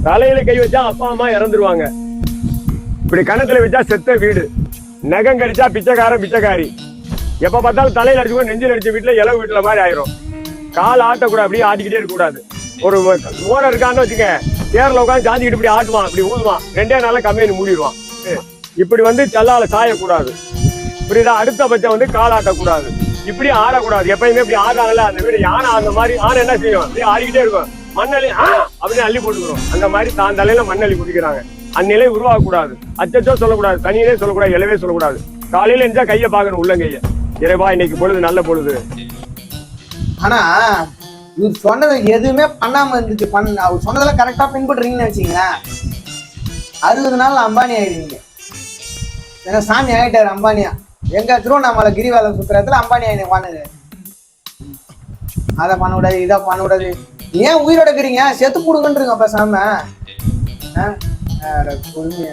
தலையில கை வச்சா அப்பா அம்மா இறந்துருவாங்க. இப்படி கணத்துல வச்சா செத்த வீடு. நகம் கடிச்சா பிச்சைக்காரன் பிச்சைக்காரி. எப்ப பார்த்தாலும் தலையில அடிச்சு நெஞ்சில் அடிச்ச வீட்டுல இலவு வீட்டுல மாதிரி ஆயிரும். கால் ஆட்டக்கூடாது, அப்படியே ஆட்டிக்கிட்டே இருக்க கூடாது. ஒரு ஓனர் இருக்கான்னு வச்சுக்க, சேர்ல உட்காந்து சாஞ்சிக்கிட்டு இப்படி ஆட்டுவான், இப்படி ஊதுவான், 2 நாள்ல கம்பெனி மூடிடுவான். இப்படி செல்லால சாயக்கூடாது. இப்படிதான் அடுத்தபட்சம் கால் ஆட்டக்கூடாது, இப்படி ஆடக்கூடாது. எப்பயுமே இப்படி ஆடுறாங்கல்ல அந்த வீடு, யானை அந்த மாதிரி ஆனை என்ன செய்யும், அப்படியே ஆடிக்கிட்டே இருக்கும். மண்ணள்ளி அப்படின்னு அள்ளி போட்டுக்கிறோம். அந்த மாதிரி தான் தலையில மண்ணள்ளி குடிக்கிறாங்க. அந்நிலை உருவாகக்கூடாது. அச்சச்சோ சொல்லக்கூடாது, தனியே சொல்லக்கூடாது, எழவே சொல்லக்கூடாது. காலையில இருந்தா கையை பார்க்கணும், உள்ளங்கைய. இறைவா இன்னைக்கு பொழுது நல்ல பொழுது. ஆனா இவர் சொன்னது எதுவுமே பண்ணாம இருந்துச்சு. அவர் சொன்னதெல்லாம் கரெக்டா பின்பற்றுறீங்கன்னு வச்சுங்களேன், 60 நாள் அம்பானி ஆயிடுவீங்க. ஏன்னா சாமி ஆகிட்டாரு அம்பானியா. எங்க திருவண்ணாமலை கிரிவலம் சுத்துறதுல அம்பானி ஆயிடுங்க பண்ணுது. அதை பண்ண விடாது, இதை பண்ண விடாது. ஏன் உயிரோட இருக்கிறீங்க, செத்து போடுங்கன்றீங்க பேசாம. பொறுமைய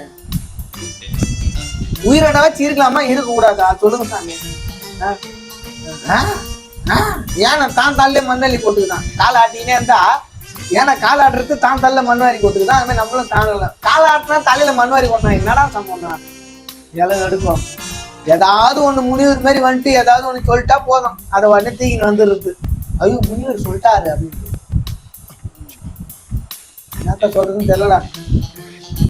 உயிரோட வச்சு இருக்கலாமா, இருக்க கூடாதா சொல்லுங்க சாமி. ஏன்னா தான் தள்ள மண்ணள்ளி போட்டுக்குதான் கால் ஆட்டினே இருந்தா. ஏன்னா கால் ஆட்டுறது தான் தள்ள மண்வாரி போட்டுக்குதான். அது மாதிரி நம்மளும் தாங்கல. கால் ஆட்டினா தலையில மண்வாரி போட்டோம். என்னடா சம்பவம், எல்லாம் எடுக்கும். ஏதாவது ஒண்ணு முனிவர் மாதிரி வந்துட்டு ஏதாவது ஒண்ணு சொல்லிட்டா போதும், அதை உடனே தூக்கின்னு வந்துடுறது. ஐயோ முனிவர் சொல்லிட்டாரு அப்படின்னு. என்னத்த சொல்றதுன்னு தெரியலடா.